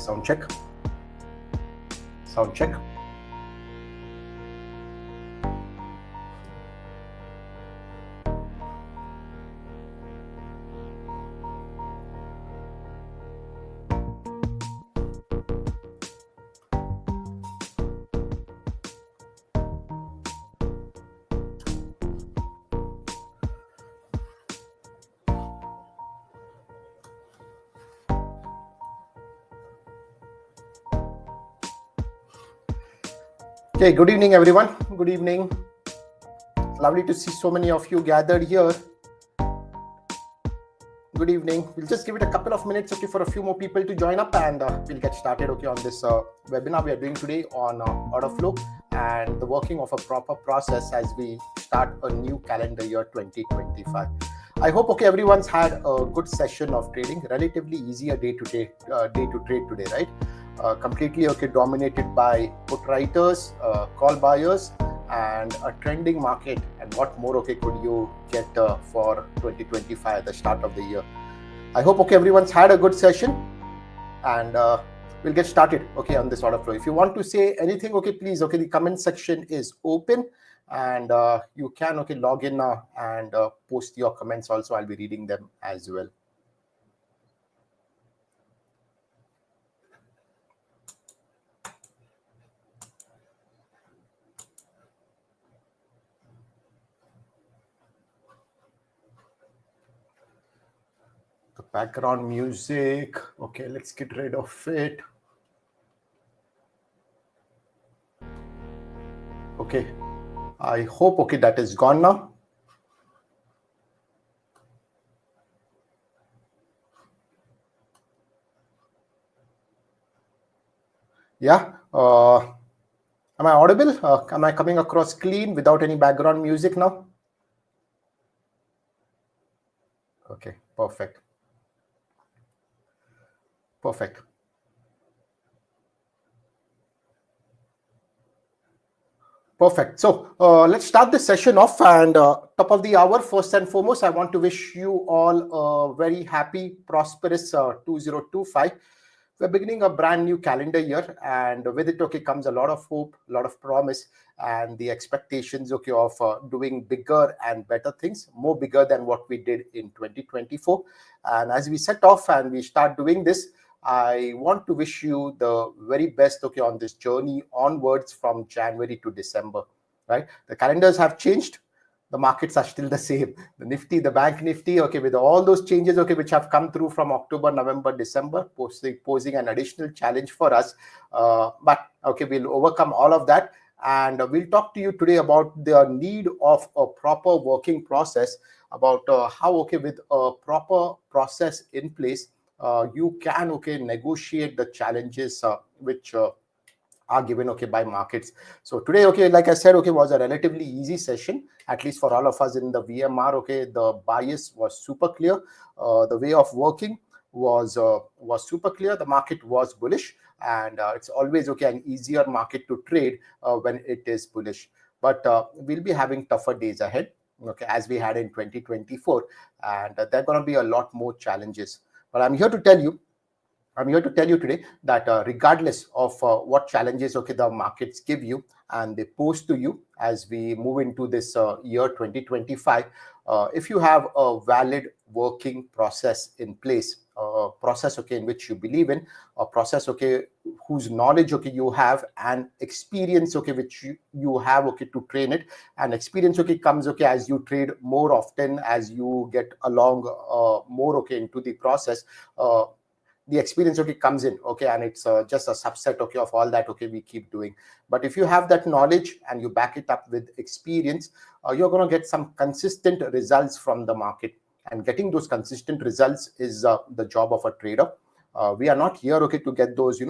Sound check. Sound check. Okay, good evening, everyone. Good evening. Lovely to see so many of you gathered here. Good evening. We'll just give it a couple of minutes, okay, for a few more people to join up, and we'll get started, okay, on this webinar we are doing today on order flow and the working of a proper process as we start a new calendar year 2025. I hope, okay, everyone's had a good session of trading. Relatively easier day to trade today, right? Completely, okay, dominated by put writers, call buyers, and a trending market. And what more, okay, could you get for 2025 at the start of the year? I hope, okay, everyone's had a good session, and we'll get started, okay, on this order flow. If you want to say anything, okay, please, okay, the comment section is open, and you can, okay, log in and post your comments also. I'll be reading them as well. The background music, okay, let's get rid of it. Okay, I hope, okay, that is gone now. Yeah, am I audible? Am I coming across clean without any background music now? Okay, perfect. Perfect. Perfect. So let's start this session off, and top of the hour, first and foremost, I want to wish you all a very happy, prosperous 2025. We're beginning a brand new calendar year, and with it, okay, comes a lot of hope, a lot of promise, and the expectations, okay, of doing bigger and better things, more bigger than what we did in 2024. And as we set off and we start doing this, I want to wish you the very best, okay, on this journey onwards from January to December, right? The calendars have changed. The markets are still the same. The Nifty, the Bank Nifty, okay, with all those changes, okay, which have come through from October, November, December, posing an additional challenge for us. But, okay, we'll overcome all of that. And we'll talk to you today about the need of a proper working process, about how, okay, with a proper process in place, you can, okay, negotiate the challenges which are given, okay, by markets. So today, okay, like I said, okay, was a relatively easy session, at least for all of us in the VMR. Okay, the bias was super clear. The way of working was super clear. The market was bullish, and it's always, okay, an easier market to trade when it is bullish. But we'll be having tougher days ahead, okay, as we had in 2024, and there are going to be a lot more challenges. But I'm here to tell you today that regardless of what challenges, okay, the markets give you and they pose to you as we move into this year 2025, if you have a valid working process in place, a process, okay, in which you believe in, a process, okay, whose knowledge, okay, you have, and experience, okay, which you have, okay, to train it, and experience, okay, comes, okay, as you trade more often, as you get along more, okay, into the process. The experience, okay, comes in, okay, and it's just a subset, okay, of all that, okay, we keep doing. But if you have that knowledge and you back it up with experience, you're going to get some consistent results from the market, and getting those consistent results is the job of a trader. We are not here, okay, to get those,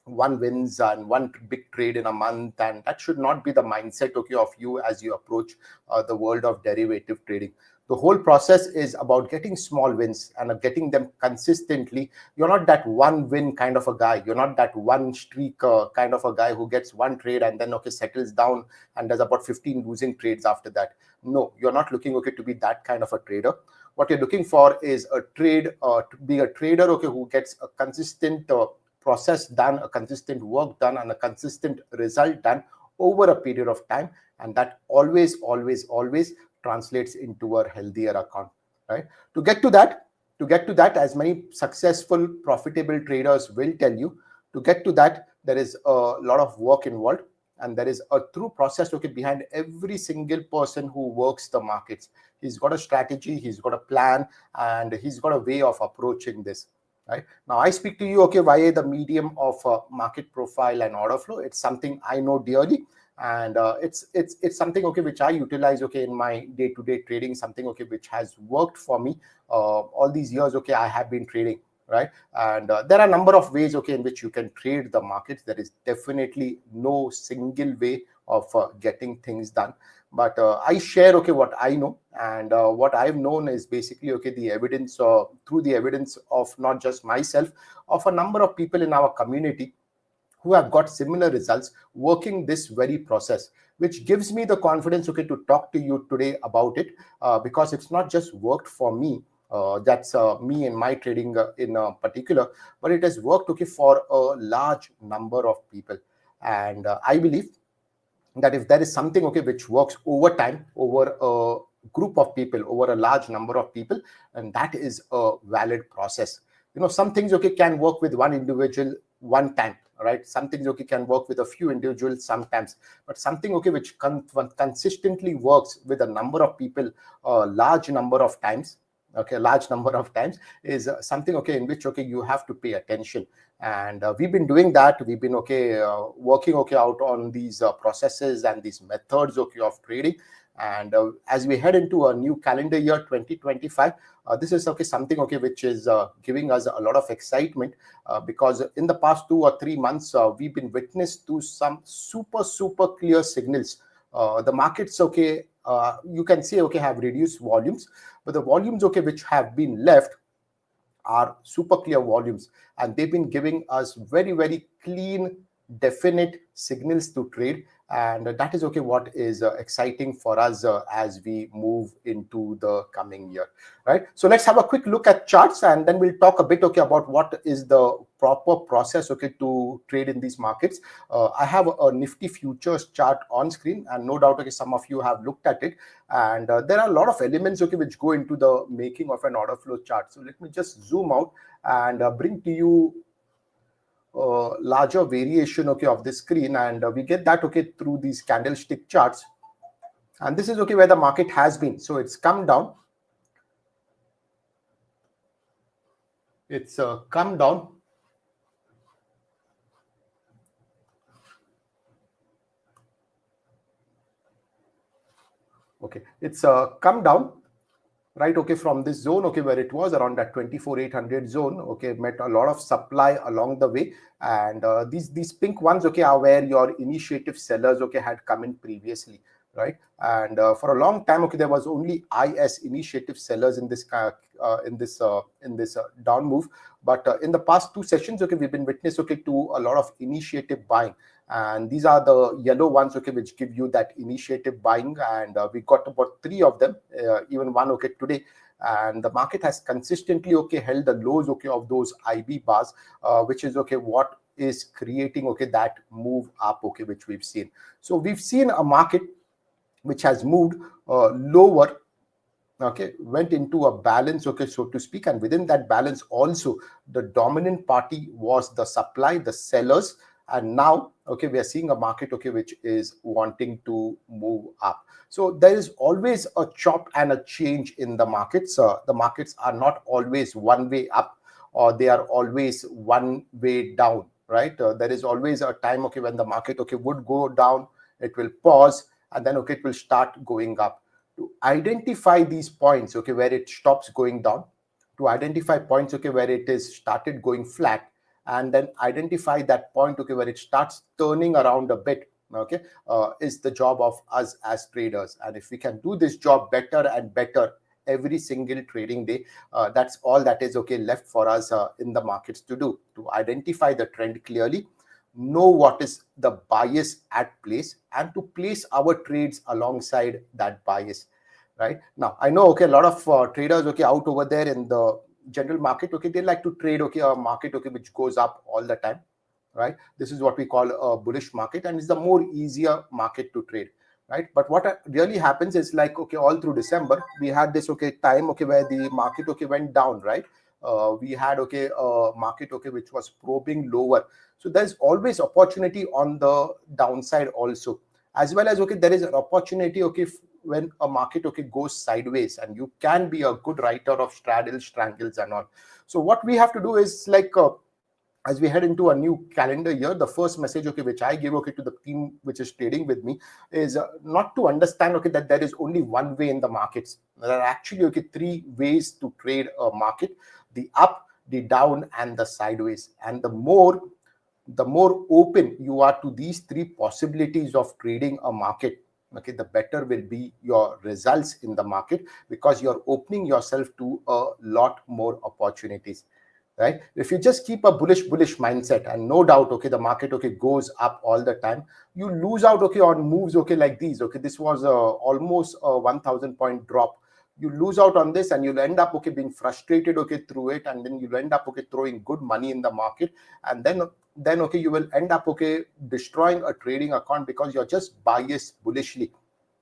one wins and one big trade in a month, and that should not be the mindset, okay, of you as you approach the world of derivative trading. The whole process is about getting small wins and getting them consistently. You're not that one win kind of a guy. You're not that one streak kind of a guy who gets one trade and then, okay, settles down and does about 15 losing trades after that. No, you're not looking, okay, to be that kind of a trader. What you're looking for is a trade, to be a trader, okay, who gets a consistent process done, a consistent work done, and a consistent result done over a period of time, and that always translates into a healthier account, right? To get to that, as many successful profitable traders will tell you, to get to that, there is a lot of work involved, and there is a true process behind every single person who works the markets. He's got a strategy, he's got a plan, and he's got a way of approaching this, right? Now I speak to you via the medium of market profile and order flow. It's something I know dearly, and it's something which I utilize in my day-to-day trading, something which has worked for me all these years I have been trading, right? And there are a number of ways in which you can trade the markets. There is definitely no single way of getting things done, but I share what I know, and what I've known is basically the evidence, through the evidence of not just myself, of a number of people in our community who have got similar results working this very process, which gives me the confidence to talk to you today about it, because it's not just worked for me. That's me in my trading in particular, but it has worked for a large number of people. And I believe that if there is something which works over time, over a group of people, over a large number of people, and that is a valid process. Some things can work with one individual one time, right? Some things can work with a few individuals sometimes, but something which consistently works with a number of people a large number of times, is something in which you have to pay attention. And we've been doing that. We've been working out on these processes and these methods of trading. And as we head into a new calendar year 2025, this is something which is giving us a lot of excitement, because in the past 2 or 3 months we've been witness to some super clear signals. The markets you can say have reduced volumes, but the volumes which have been left are super clear volumes, and they've been giving us very clean, definite signals to trade. And that is what is exciting for us as we move into the coming year, right? So let's have a quick look at charts, and then we'll talk a bit about what is the proper process to trade in these markets. I have a Nifty futures chart on screen, and no doubt some of you have looked at it. And there are a lot of elements which go into the making of an order flow chart. So let me just zoom out and bring to you larger variation of this screen, and we get that through these candlestick charts. And this is where the market has been. So it's come down, come down. It's come down, right? From this zone where it was around that 24,800 zone, met a lot of supply along the way. And these pink ones are where your initiative sellers had come in previously, right? And for a long time there was only IS initiative sellers in this down move. But in the past 2 sessions we've been witness to a lot of initiative buying, and these are the yellow ones which give you that initiative buying. And we got about 3 of them, even one today. And the market has consistently held the lows of those IB bars, which is what is creating that move up which we've seen. So we've seen a market which has moved lower, went into a balance, so to speak. And within that balance also, the dominant party was the supply, the sellers. And now we are seeing a market which is wanting to move up. So there is always a chop and a change in the markets. The markets are not always one way up, or they are always one way down, right? There is always a time when the market would go down, it will pause, and then it will start going up. To identify these points where it stops going down, to identify points where it is started going flat, and then identify that point where it starts turning around a bit, is the job of us as traders. And if we can do this job better and better every single trading day, that's all that is left for us in the markets to do, to identify the trend clearly, know what is the bias at place, and to place our trades alongside that bias. Right now, I know a lot of traders out over there in the general market, okay, they like to trade, okay, a market, okay, which goes up all the time, right? This is what we call a bullish market, and it's the more easier market to trade, right? But what really happens is, like, okay, all through December we had this, okay, time, okay, where the market, okay, went down, right? We had, okay, a market, okay, which was probing lower. So there's always opportunity on the downside also, as well as, okay, there is an opportunity, okay, when a market, okay, goes sideways, and you can be a good writer of straddles, strangles and all. So what we have to do is, like, as we head into a new calendar year, the first message, okay, which I give, okay, to the team which is trading with me is not to understand, okay, that there is only one way in the markets. There are actually, okay, three ways to trade a market: the up, the down, and the sideways. And the more open you are to these three possibilities of trading a market, okay, the better will be your results in the market, because you're opening yourself to a lot more opportunities, right? If you just keep a bullish mindset, and no doubt, okay, the market, okay, goes up all the time, you lose out, okay, on moves, okay, like these. Okay, this was almost a 1000 point drop. You lose out on this, and you'll end up, okay, being frustrated, okay, through it, and then you'll end up, okay, throwing good money in the market, and then okay, you will end up, okay, destroying a trading account because you're just biased bullishly.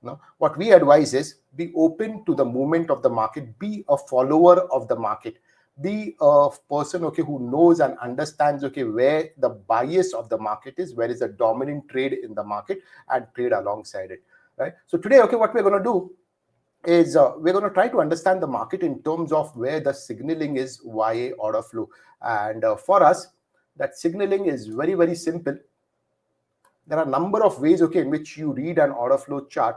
No, what we advise is, be open to the movement of the market, be a follower of the market, be a person, okay, who knows and understands, okay, where the bias of the market is, where is the dominant trade in the market, and trade alongside it, right? So today, okay, what we're going to do is we're going to try to understand the market in terms of where the signaling is via order flow. And for us, that signaling is very, very simple. There are a number of ways, okay, in which you read an order flow chart,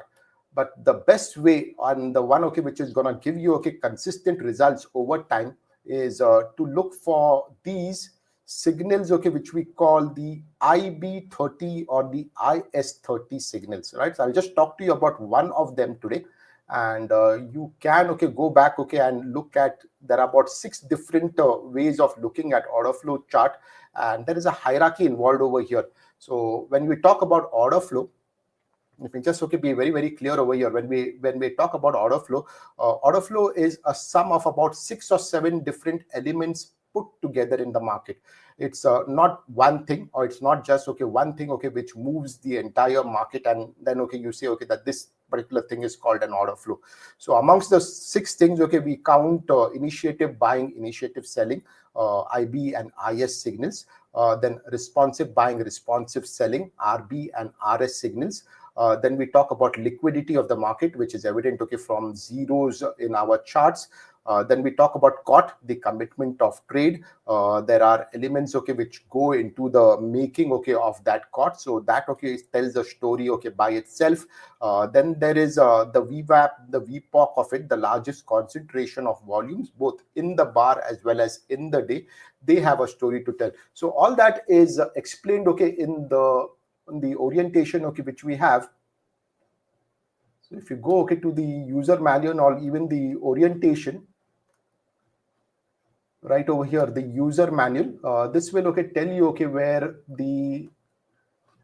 but the best way, and the one, okay, which is going to give you, okay, consistent results over time, is to look for these signals, okay, which we call the IB30 or the IS30 signals, right? So I'll just talk to you about one of them today, and you can, okay, go back, okay, and look at, there are about 6 different ways of looking at order flow chart, and there is a hierarchy involved over here. So when we talk about order flow, if we just, okay, be very, very clear over here, when we talk about order flow is a sum of about 6 or 7 different elements put together in the market. It's not one thing, or it's not just, okay, one thing, okay, which moves the entire market, and then, okay, you say, okay, that this particular thing is called an order flow. So amongst the 6 things, okay, we count initiative buying, initiative selling, IB and IS signals, then responsive buying, responsive selling, RB and RS signals. Then we talk about liquidity of the market, which is evident, okay, from zeros in our charts. Then we talk about COT, the commitment of trade. There are elements, okay, which go into the making, okay, of that COT. So that, okay, tells the story, okay, by itself. Then there is the VWAP, the VPOC of it, the largest concentration of volumes, both in the bar as well as in the day. They have a story to tell. So all that is explained, okay, in the orientation, okay, which we have. So if you go, okay, to the user manual or even the orientation, right over here, the user manual, this will, okay, tell you, okay, where the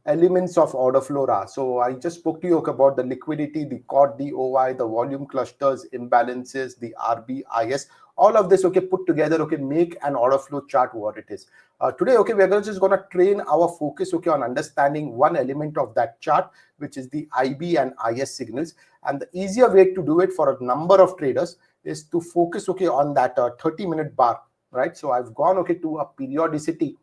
elements of order flow are. So I just spoke to you, okay, about the liquidity, the COT, the OI, the volume clusters, imbalances, the RBIS, all of this, okay, put together, okay, make an order flow chart what it is. Today, okay, we're just going to train our focus, okay, on understanding one element of that chart, which is the IB and IS signals. And the easier way to do it for a number of traders is to focus, okay, on that 30-minute bar, right? So I've gone, okay, to a periodicity,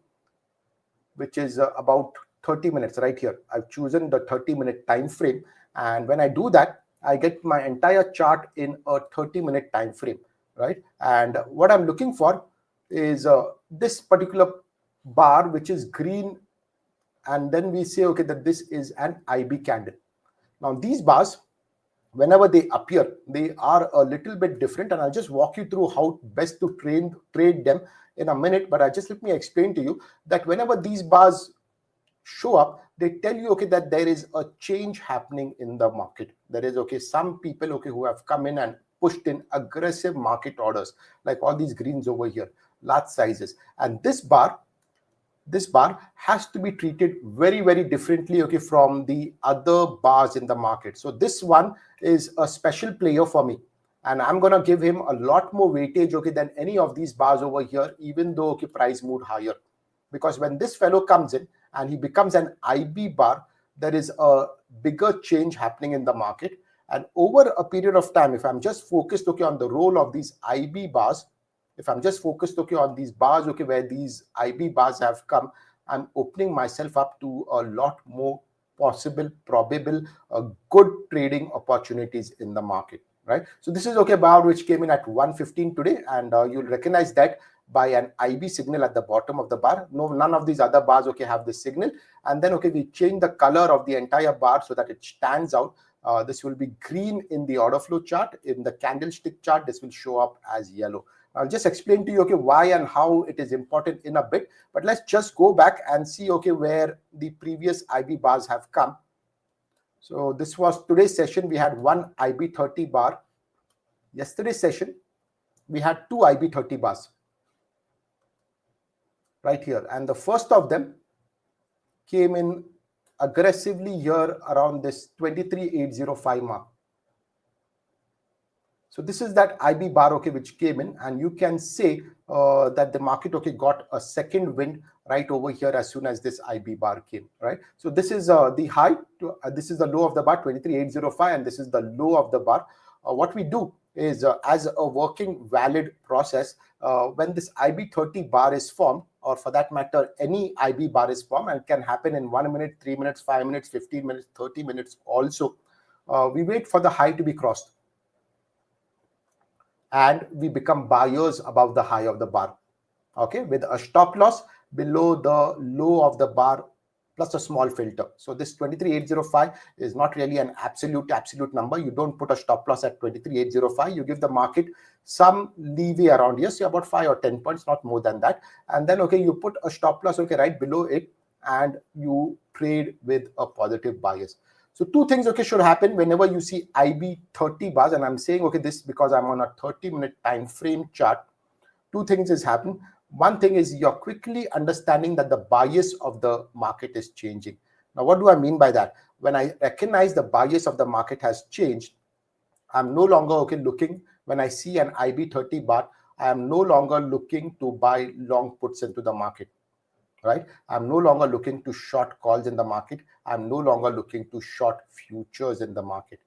which is about 30 minutes right here. I've chosen the 30-minute time frame, and when I do that, I get my entire chart in a 30-minute time frame, right? And what I'm looking for is this particular bar, which is green, and then we say, okay, that this is an IB candle. Now these bars, whenever they appear, they are a little bit different, and I'll just walk you through how best to trade them in a minute. But let me explain to you that whenever these bars show up, they tell you, okay, that there is a change happening in the market. There is, okay, some people, okay, who have come in and pushed in aggressive market orders, like all these greens over here, large sizes. And this bar has to be treated very, very differently, okay, from the other bars in the market. So this one is a special player for me. And I'm going to give him a lot more weightage, okay, than any of these bars over here, even though, okay, price moved higher. Because when this fellow comes in and he becomes an IB bar, there is a bigger change happening in the market. And over a period of time, if I'm just focused, okay, on the role of these IB bars, if I'm just focused, okay, on these bars, okay, where these IB bars have come, I'm opening myself up to a lot more possible, probable, good trading opportunities in the market, right? So this is, okay, bar which came in at 115 today, and you'll recognize that by an IB signal at the bottom of the bar. No, none of these other bars, okay, have this signal. And then, okay, we change the color of the entire bar so that it stands out. This will be green in the order flow chart. In the candlestick chart, this will show up as yellow. I'll just explain to you, okay, why and how it is important in a bit. But let's just go back and see, okay, where the previous IB bars have come. So this was today's session. We had one IB 30 bar. Yesterday's session, we had two IB 30 bars right here. And the first of them came in aggressively here around this 23,805 mark. So this is that IB bar, okay, which came in, and you can say that the market, okay, got a second wind right over here as soon as this IB bar came, right? So this is the high, this is the low of the bar, 23,805, and this is the low of the bar. What we do is, as a working valid process, when this IB 30 bar is formed, or for that matter, any IB bar is formed, and it can happen in 1 minute, 3 minutes, 5 minutes, 15 minutes, 30 minutes also, we wait for the high to be crossed. And we become buyers above the high of the bar, okay, with a stop loss below the low of the bar plus a small filter. So this 23,805 is not really an absolute number. You don't put a stop loss at 23,805. You give the market some leeway around here, say about 5 or 10 points, not more than that. And then, okay, you put a stop loss, okay, right below it, and you trade with a positive bias. So two things, okay, should happen whenever you see IB 30 bars, and I'm saying, okay, this because I'm on a 30-minute time frame chart. Two things is happening. One thing is you're quickly understanding that the bias of the market is changing. Now, what do I mean by that? When I recognize the bias of the market has changed, I'm no longer, okay, looking, when I see an IB 30 bar, I am no longer looking to buy long puts into the market. Right? I'm no longer looking to short calls in the market. I'm no longer looking to short futures in the market.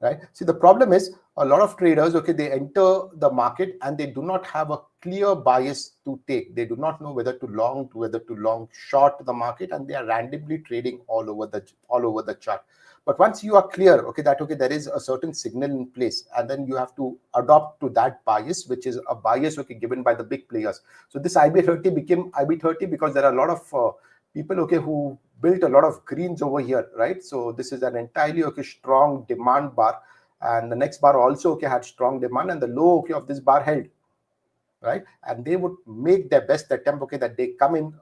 Right? See, the problem is a lot of traders, okay, they enter the market and they do not have a clear bias to take. They do not know whether to long short the market, and they are randomly trading all over the chart. But once you are clear, okay, that, okay, there is a certain signal in place, and then you have to adopt to that bias, which is a bias, okay, given by the big players. So this IB 30 became IB 30 because there are a lot of people, okay, who built a lot of greens over here, right? So this is an entirely, okay, strong demand bar, and the next bar also, okay, had strong demand, and the low, okay, of this bar held, right? And they would make their best attempt, okay, that they come in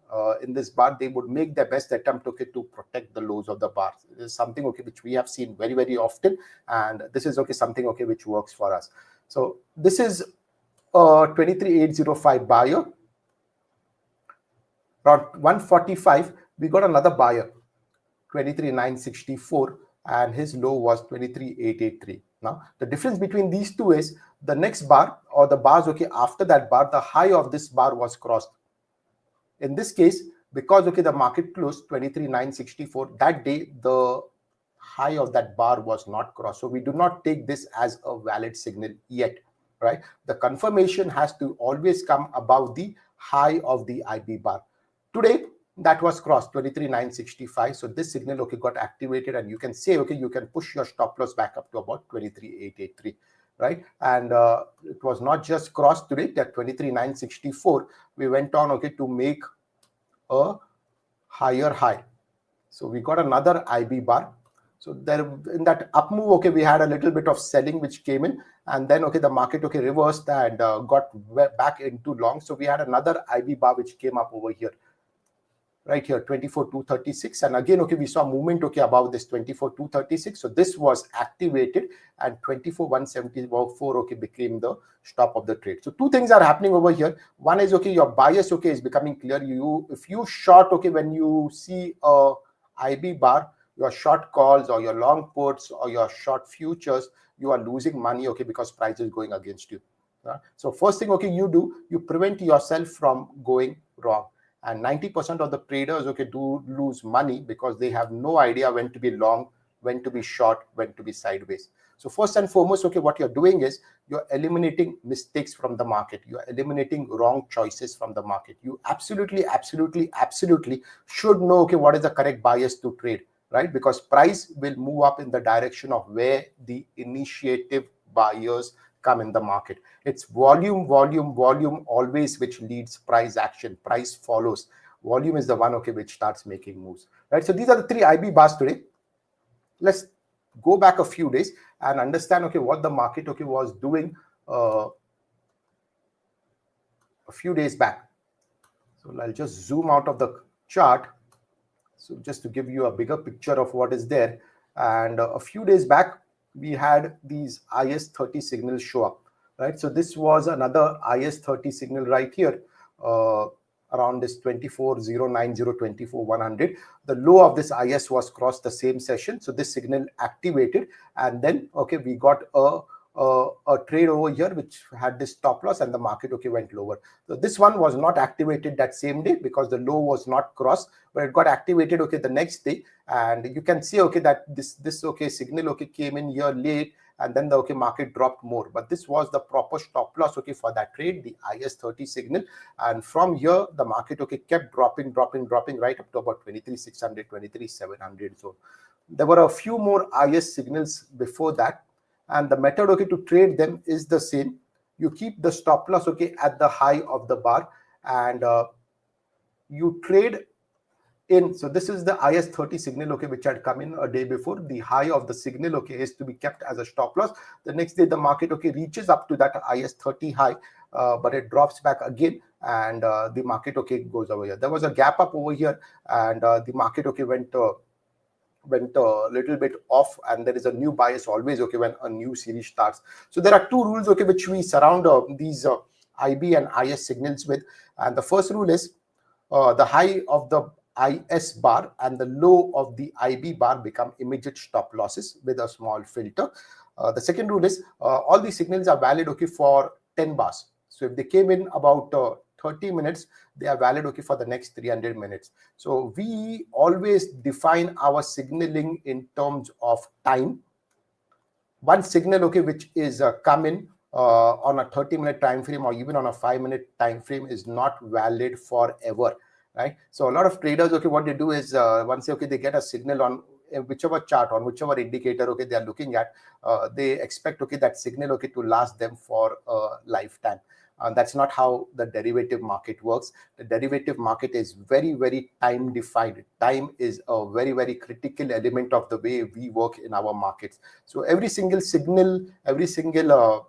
this bar, they would make their best attempt, okay, to protect the lows of the bar. This is something, okay, which we have seen very, very often, and this is, okay, something, okay, which works for us. So this is 23,805 buyer. Around 145, we got another buyer, 23,964, and his low was 23,883. Now, the difference between these two is the next bar, or the bars, okay, after that bar, the high of this bar was crossed. In this case, because, okay, the market closed 23,964, that day, the high of that bar was not crossed. So we do not take this as a valid signal yet, right? The confirmation has to always come above the high of the IB bar. Today, that was crossed 23,965. So this signal, okay, got activated, and you can say, okay, you can push your stop loss back up to about 23,883, right? And it was not just crossed today, that 23,964. We went on, okay, to make a higher high. So we got another IB bar. So there, in that up move, okay, we had a little bit of selling which came in, and then, okay, the market, okay, reversed and got back into long. So we had another IB bar which came up over here, right here, 24,236, and again, okay, we saw movement, okay, above this 24,236. So this was activated, and 24,174, okay, became the stop of the trade. So two things are happening over here. One is, okay, your bias, okay, is becoming clear. If you short, okay, when you see a IB bar, your short calls or your long puts or your short futures, you are losing money, okay, because price is going against you. So first thing, okay, you do, you prevent yourself from going wrong. And 90% of the traders, okay, do lose money because they have no idea when to be long, when to be short, when to be sideways. So first and foremost, okay, what you're doing is you're eliminating mistakes from the market. You're eliminating wrong choices from the market. You absolutely should know, okay, what is the correct bias to trade, right? Because price will move up in the direction of where the initiative buyers come in the market. It's volume always which leads price action. Price follows. Volume is the one, okay, which starts making moves, right? So these are the 3 IB bars today. Let's go back a few days and understand, okay, what the market, okay, was doing a few days back. So I'll just zoom out of the chart, so just to give you a bigger picture of what is there. And a few days back we had these IS30 signals show up, right? So this was another IS30 signal right here, around this 24,090, 24,100. The low of this IS was crossed the same session, so this signal activated, and then, okay, we got a trade over here which had this stop loss, and the market, okay, went lower. So this one was not activated that same day because the low was not crossed, but it got activated, okay, the next day. And you can see, okay, that this okay signal, okay, came in here late, and then the, okay, market dropped more. But this was the proper stop loss, okay, for that trade, the IS30 signal. And from here the market, okay, kept dropping right up to about 23,600, 23,700. So there were a few more IS signals before that, and the method, okay, to trade them is the same. You keep the stop loss, okay, at the high of the bar, and you trade in. So this is the IS30 signal, okay, which had come in a day before. The high of the signal, okay, is to be kept as a stop loss. The next day the market, okay, reaches up to that IS30 high, but it drops back again, and the market, okay, goes over here. There was a gap up over here, and the market, okay, went a little bit off, and there is a new bias always, okay, when a new series starts. So there are 2 rules, okay, which we surround these IB and IS signals with. And the first rule is the high of the IS bar and the low of the IB bar become immediate stop losses with a small filter. The second rule is all these signals are valid, okay, for 10 bars. So if they came in about 30 minutes, they are valid, okay, for the next 300 minutes. So we always define our signaling in terms of time. One signal, okay, which is come in on a 30-minute time frame or even on a 5-minute time frame is not valid forever, right? So a lot of traders, okay, what they do is once, okay, they get a signal on whichever chart, on whichever indicator, okay, they are looking at, they expect, okay, that signal, okay, to last them for a lifetime. That's not how the derivative market works. The derivative market is very time defined. Time is a very critical element of the way we work in our markets. So every single signal, every single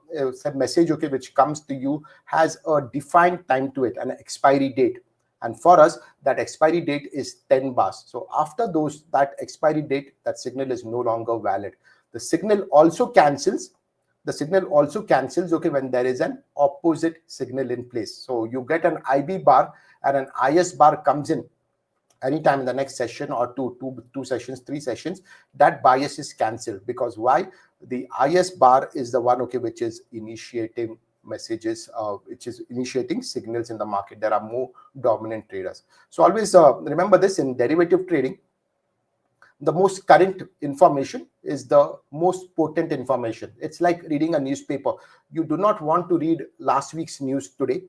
message, okay, which comes to you has a defined time to it, an expiry date. And for us, that expiry date is 10 bars. So after that expiry date, that signal is no longer valid. The signal also cancels, okay, when there is an opposite signal in place. So you get an IB bar and an IS bar comes in anytime in the next session or two sessions, 3 sessions, that bias is cancelled. Because why? The IS bar is the one, okay, which is initiating messages, which is initiating signals in the market. There are more dominant traders. So always remember this: in derivative trading, the most current information is the most potent information. It's like reading a newspaper. You do not want to read last week's news today.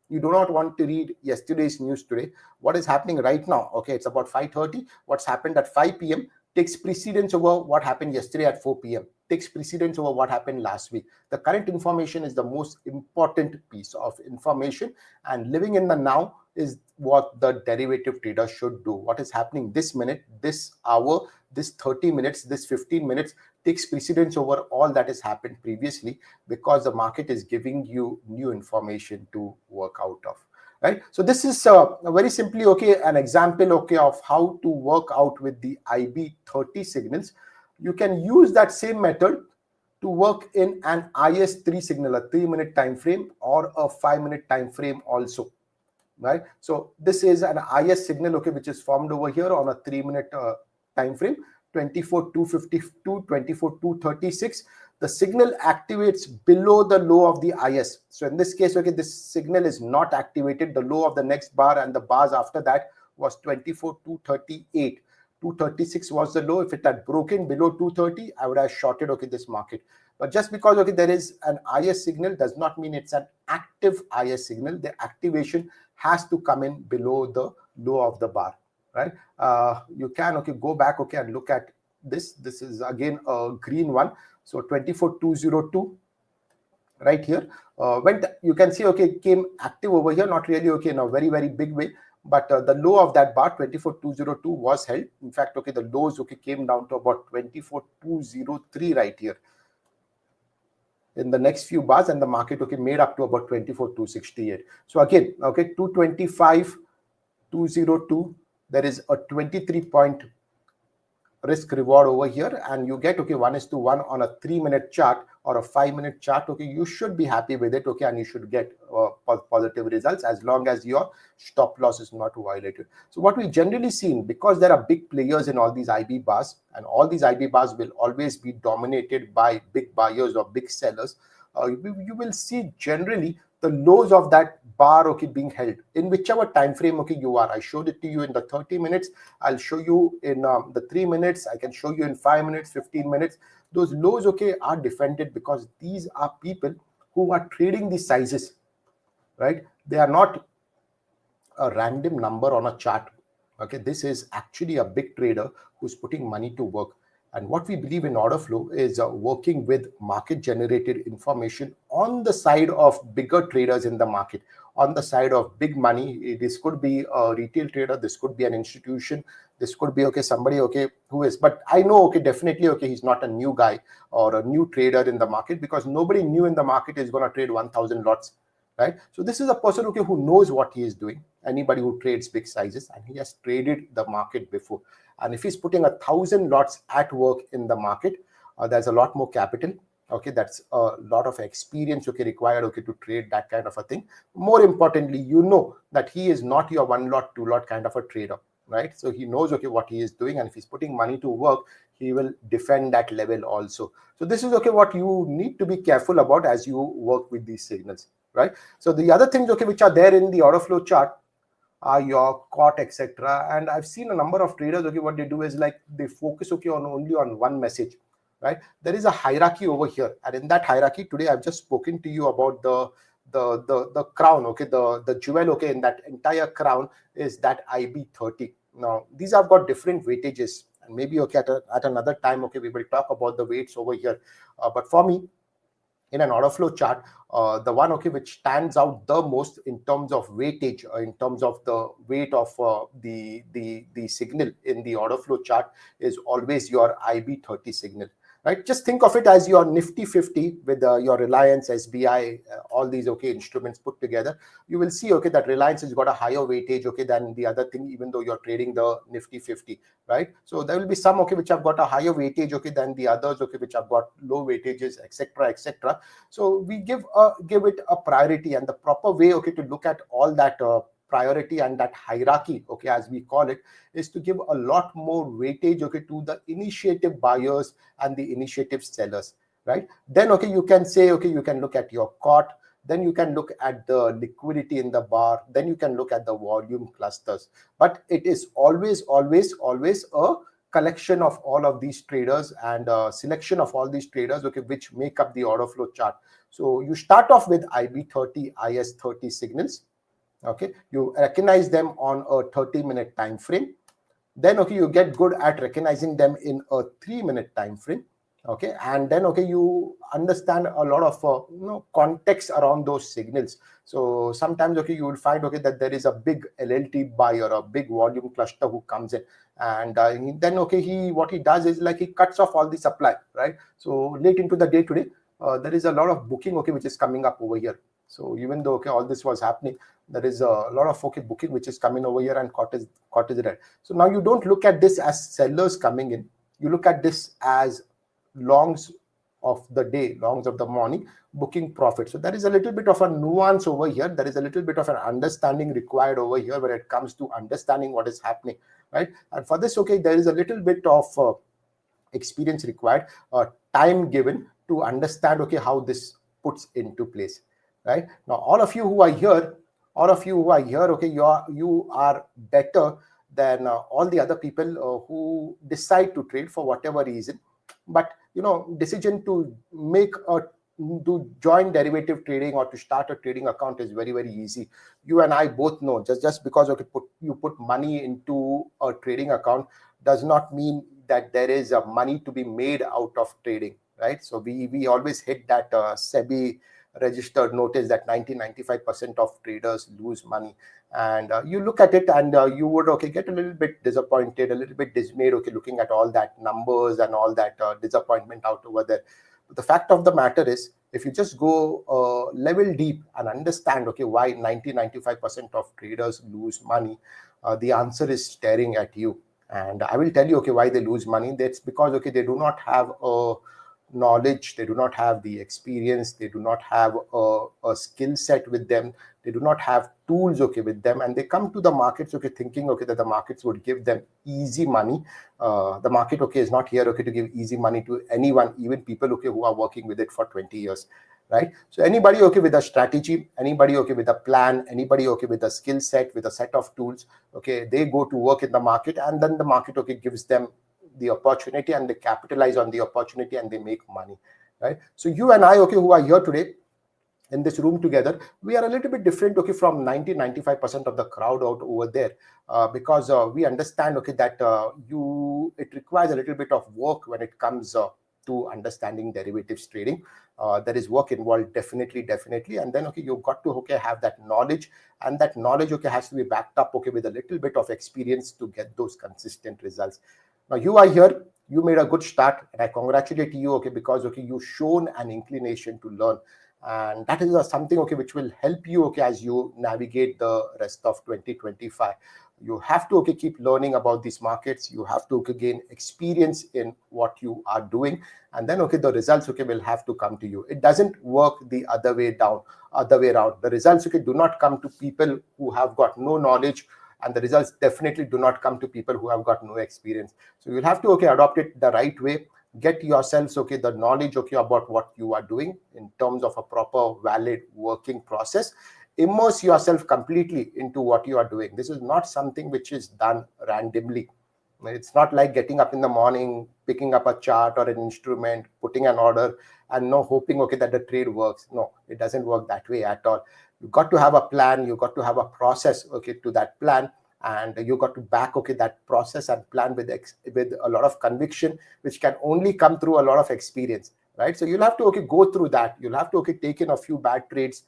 You do not want to read yesterday's news today. What is happening right now? Okay, it's about 5:30. What's happened at 5 p.m. takes precedence over what happened yesterday at 4 p.m. takes precedence over what happened last week. The current information is the most important piece of information, and living in the now is what the derivative trader should do. What is happening this minute, this hour, this 30 minutes, this 15 minutes takes precedence over all that has happened previously, because the market is giving you new information to work out of. Right? So this is very simply, okay, an example, okay, of how to work out with the IB30 signals. You can use that same method to work in an IS3 signal, a 3-minute time frame or a 5-minute time frame also. Right? So this is an IS signal, okay, which is formed over here on a 3-minute time frame. 24,252, 24,236. The signal activates below the low of the IS. So in this case, okay, this signal is not activated. The low of the next bar and the bars after that was 24,238. 236 was the low. If it had broken below 230, I would have shorted, okay, this market. But just because, okay, there is an IS signal does not mean it's an active IS signal. The activation has to come in below the low of the bar, right? You can, okay, go back, okay, and look at this. This is again a green one. So 24,202 right here. You can see, okay, came active over here, not really, okay, in a very, very big way. But the low of that bar, 24,202, was held. In fact, okay, the lows, okay, came down to about 24,203 right here in the next few bars, and the market, okay, made up to about 24,268. So again, okay, 225,202, there is a 23-point risk reward over here, and you get, okay, 1:1 on a 3-minute chart or a 5-minute chart. Okay, you should be happy with it, okay, and you should get positive results as long as your stop loss is not violated. So what we generally seen, because there are big players in all these IB bars, and all these IB bars will always be dominated by big buyers or big sellers, you will see generally the lows of that bar, okay, being held in whichever time frame, okay, you are. I showed it to you in the 30 minutes. I'll show you in the 3 minutes. I can show you in 5 minutes, 15 minutes. Those lows, okay, are defended because these are people who are trading these sizes, right? They are not a random number on a chart. Okay, this is actually a big trader who's putting money to work. And what we believe in order flow is working with market generated information on the side of bigger traders in the market, on the side of big money. This could be a retail trader, this could be an institution, this could be, okay, somebody, okay, who is, but I know, okay, definitely, okay, he's not a new guy or a new trader in the market, because nobody new in the market is going to trade 1,000 lots, right? So this is a person, okay, who knows what he is doing. Anybody who trades big sizes, and he has traded the market before. And if he's putting 1,000 lots at work in the market, there's a lot more capital. Okay, that's a lot of experience, okay, required, okay, to trade that kind of a thing. More importantly, you know that he is not your 1 lot, 2 lot kind of a trader, right? So he knows, okay, what he is doing, and if he's putting money to work, he will defend that level also. So this is, okay, what you need to be careful about as you work with these signals, right? So the other things, okay, which are there in the order flow chart are your caught, etc. And I've seen a number of traders, okay, what they do is like they focus, okay, on only on one message, right? There is a hierarchy over here, and in that hierarchy today I've just spoken to you about the crown, okay, the jewel, okay, in that entire crown is that IB30. Now these have got different weightages, and maybe, okay, at another time, okay, we will talk about the weights over here. But for me, in an order flow chart, the one, okay, which stands out the most in terms of weightage, in terms of the weight of the signal in the order flow chart, is always your IB30 signal, right? Just think of it as your Nifty 50 with your Reliance, SBI, all these, okay, instruments put together. You will see, okay, that Reliance has got a higher weightage, okay, than the other thing, even though you're trading the Nifty 50, right? So there will be some, okay, which have got a higher weightage, okay, than the others, okay, which have got low weightages, etc., etc. So we give it a priority, and the proper way, okay, to look at all that priority and that hierarchy, okay, as we call it, is to give a lot more weightage, okay, to the initiative buyers and the initiative sellers, right? Then, okay, you can say, okay, you can look at your caught, then you can look at the liquidity in the bar, then you can look at the volume clusters. But it is always a collection of all of these traders and selection of all these traders, okay, which make up the order flow chart. So you start off with IB30, IS30 signals. Okay, you recognize them on a 30-minute time frame. Then, okay, you get good at recognizing them in a 3-minute time frame. Okay, and then, okay, you understand a lot of context around those signals. So sometimes, okay, you will find, okay, that there is a big LLT buyer, a big volume cluster who comes in, and then, okay, what he does is like he cuts off all the supply, right? So late into the day today, there is a lot of booking, okay, which is coming up over here. So even though, okay, all this was happening, there is a lot of, okay, booking which is coming over here, and caught is red. So now you don't look at this as sellers coming in. You look at this as longs of the day, longs of the morning, booking profit. So there is a little bit of a nuance over here. There is a little bit of an understanding required over here when it comes to understanding what is happening, right? And for this, okay, there is a little bit of experience required, time given to understand, okay, how this puts into place, right? Now, all of you who are here, okay, you are better than all the other people who decide to trade for whatever reason. But decision to join derivative trading or to start a trading account is very, very easy. You and I both know, just because you put money into a trading account does not mean that there is money to be made out of trading, right? So we always hit that SEBI registered notice that 95% of traders lose money. And you look at it and you would get a little bit disappointed, a little bit dismayed, looking at all that numbers and all that disappointment out over there. But the fact of the matter is, if you just go level deep and understand why 95% of traders lose money, the answer is staring at you. And I will tell you why they lose money. That's because they do not have a knowledge, they do not have the experience, they do not have a skill set with them, they do not have tools with them, and they come to the markets thinking that the markets would give them easy money. The market is not here to give easy money to anyone, even people who are working with it for 20 years, right? So anybody with a strategy, anybody with a plan, anybody with a skill set, with a set of tools, they go to work in the market, and then the market gives them the opportunity, and they capitalize on the opportunity, and they make money, right? So you and I who are here today in this room together, we are a little bit different from 95% of the crowd out over there, because we understand that it requires a little bit of work when it comes to understanding derivatives trading. There is work involved, definitely, and then you've got to have that knowledge, and that knowledge has to be backed up with a little bit of experience to get those consistent results. Now you are here, you made a good start, and I congratulate you because you've shown an inclination to learn, and that is something which will help you as you navigate the rest of 2025. You have to keep learning about these markets. You have to gain experience in what you are doing, and then the results will have to come to you. It doesn't work the other way around. The results do not come to people who have got no knowledge, and the results definitely do not come to people who have got no experience. So you'll have to adopt it the right way. Get yourselves the knowledge about what you are doing in terms of a proper, valid working process. Immerse yourself completely into what you are doing. This is not something which is done randomly. It's not like getting up in the morning, picking up a chart or an instrument, putting an order, and hoping that the trade works. No, it doesn't work that way at all. You've got to have a plan, you've got to have a process to that plan, and you got to back that process and plan with a lot of conviction, which can only come through a lot of experience, right? So you'll have to go through that. You'll have to take in a few bad trades,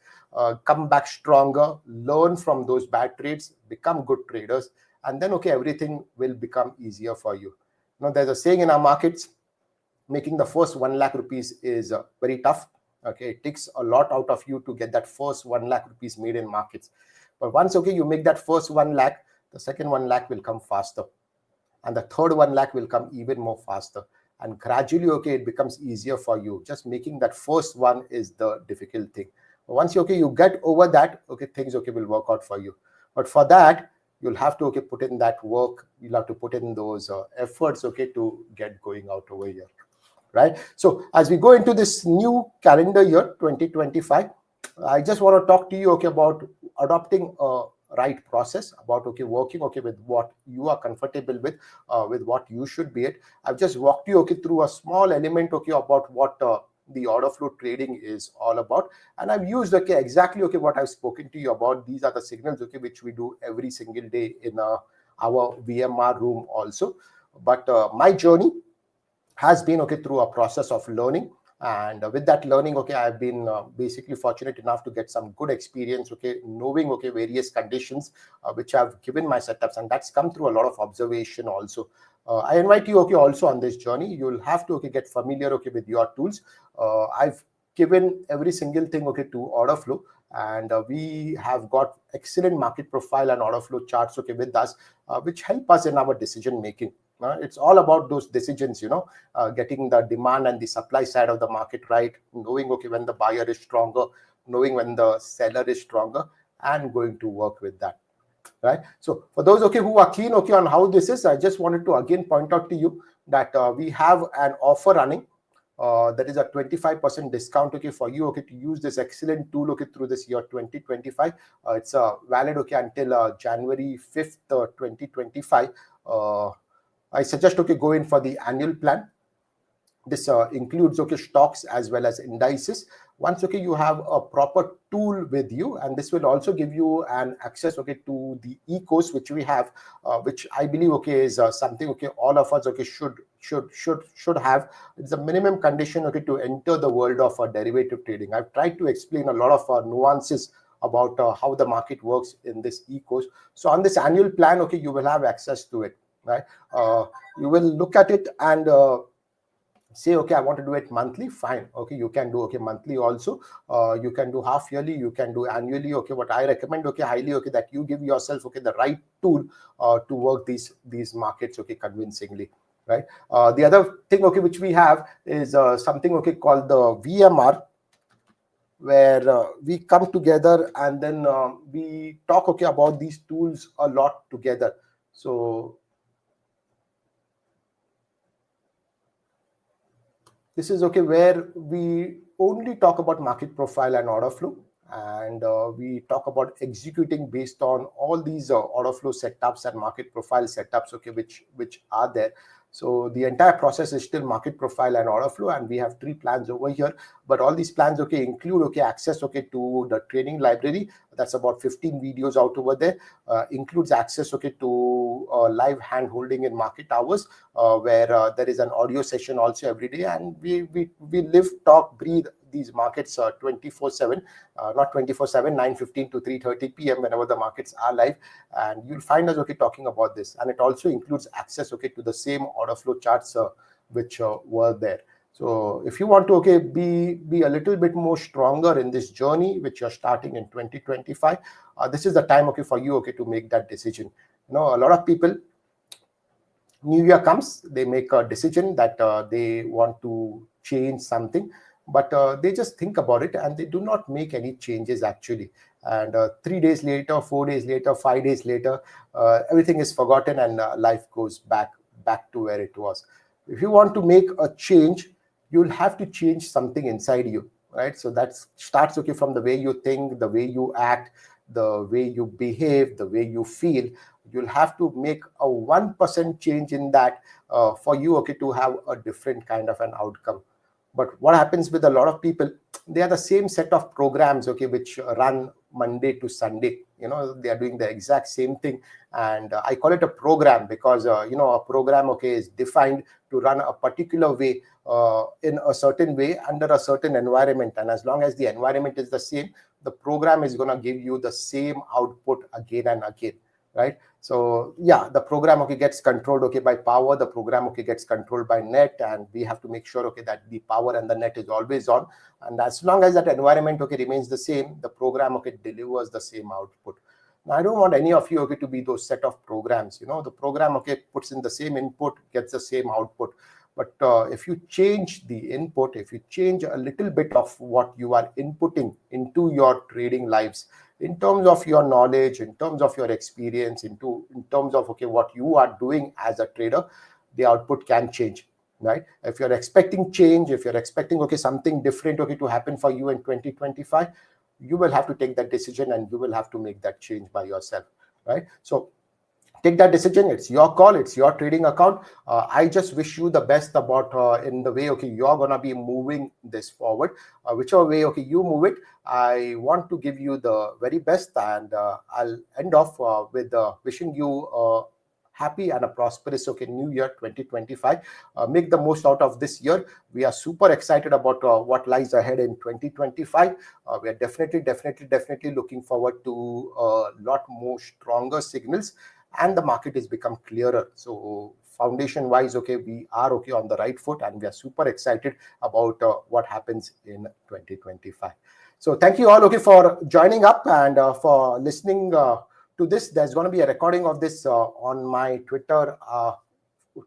come back stronger, learn from those bad trades, become good traders, and then everything will become easier for you. There's a saying in our markets, making the first 1 lakh rupees is very tough. It takes a lot out of you to get that first 1 lakh rupees made in markets. But once you make that first 1 lakh, the second 1 lakh will come faster, and the third 1 lakh will come even more faster, and gradually it becomes easier for you. Just making that first one is the difficult thing. But once you get over that, things will work out for you. But for that, you'll have to put in that work. You'll have to put in those efforts to get going out over here, right? So as we go into this new calendar year 2025, I just want to talk to you about adopting a right process, about working with what you are comfortable with what you should be at. I've just walked you through a small element about what the order flow trading is all about, and I've used exactly what I've spoken to you about. These are the signals which we do every single day in our VMR room also. But my journey has been through a process of learning, and with that learning I've been basically fortunate enough to get some good experience knowing various conditions which I've given my setups, and that's come through a lot of observation also. I invite you also on this journey. You'll have to get familiar with your tools. I've given every single thing to order flow, and we have got excellent market profile and order flow charts with us, which help us in our decision making. It's all about those decisions, getting the demand and the supply side of the market right, knowing when the buyer is stronger, knowing when the seller is stronger, and going to work with that, right? So for those who are keen on how this is, I just wanted to again point out to you that we have an offer running. That is a 25% discount, okay, for you, okay, to use this excellent tool, okay, through this year 2025. It's valid, okay, until January 5th, 2025. I suggest, okay, go in for the annual plan. This includes, okay, stocks as well as indices. Once, okay, you have a proper tool with you, and this will also give you an access, okay, to the ecos which we have, which I believe, okay, is something, okay, all of us, okay, should have. It's a minimum condition, okay, to enter the world of derivative trading. I've tried to explain a lot of nuances about how the market works in this ecos. So on this annual plan, okay, you will have access to it, right? You will look at it and say, okay, I want to do it monthly. Fine, okay, you can do, okay, monthly also. You can do half yearly, you can do annually. Okay, what I recommend, okay, highly, okay, that you give yourself, okay, the right tool to work these markets, okay, convincingly, right? The other thing, okay, which we have is something, okay, called the VMR, where we come together and then we talk, okay, about these tools a lot together. So this is, okay, where we only talk about market profile and order flow, and we talk about executing based on all these order flow setups and market profile setups, okay, which are there. So the entire process is still market profile and order flow, and we have 3 plans over here. But all these plans, okay, include, okay, access, okay, to the training library. That's about 15 videos out over there. Includes access, okay, to live hand holding in market hours, where there is an audio session also every day, and we live, talk, breathe these markets 24/7, not 24/7, 9:15 to 3:30 p.m. whenever the markets are live, and you'll find us, okay, talking about this. And it also includes access, okay, to the same order flow charts which were there. So if you want to, okay, be a little bit more stronger in this journey which you're starting in 2025, this is the time, okay, for you, okay, to make that decision. A lot of people, New Year comes, they make a decision that they want to change something, but they just think about it and they do not make any changes actually. And 3 days later, 4 days later, 5 days later, everything is forgotten, and life goes back to where it was. If you want to make a change, you'll have to change something inside you, right? So that starts, okay, from the way you think, the way you act, the way you behave, the way you feel. You'll have to make a 1% change in that for you, okay, to have a different kind of an outcome. But what happens with a lot of people, they are the same set of programs, okay, which run Monday to Sunday. They are doing the exact same thing, and I call it a program because a program, okay, is defined to run a particular way, in a certain way, under a certain environment, and as long as the environment is the same, the program is going to give you the same output again and again, right? So yeah, the program, okay, gets controlled, okay, by power. The program, okay, gets controlled by net, and we have to make sure, okay, that the power and the net is always on. And as long as that environment, okay, remains the same, the program, okay, delivers the same output. Now, I don't want any of you, okay, to be those set of programs. The program, okay, puts in the same input, gets the same output. But if you change the input, if you change a little bit of what you are inputting into your trading lives, in terms of your knowledge, in terms of your experience, in terms of, okay, what you are doing as a trader, the output can change, right? If you're expecting change, if you're expecting, okay, something different, okay, to happen for you in 2025, you will have to take that decision and you will have to make that change by yourself, right? So take that decision. It's your call, it's your trading account. I just wish you the best about in the way, okay, you're gonna be moving this forward. Whichever way, okay, you move it, I want to give you the very best, and I'll end off with wishing you happy and a prosperous, okay, new year 2025. Make the most out of this year. We are super excited about what lies ahead in 2025. We are definitely looking forward to a lot more stronger signals, and the market has become clearer. So foundation wise, okay, we are, okay, on the right foot, and we are super excited about what happens in 2025. So thank you all, okay, for joining up and for listening to this. There's going to be a recording of this on my Twitter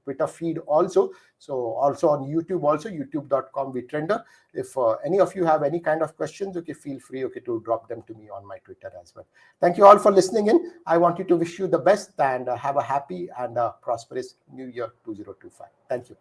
Twitter feed also. So also on YouTube, also youtube.com Vtrender. If any of you have any kind of questions, okay, feel free, okay, to drop them to me on my Twitter as well. Thank you all for listening in. I wanted to wish you the best and have a happy and prosperous New Year 2025. Thank you.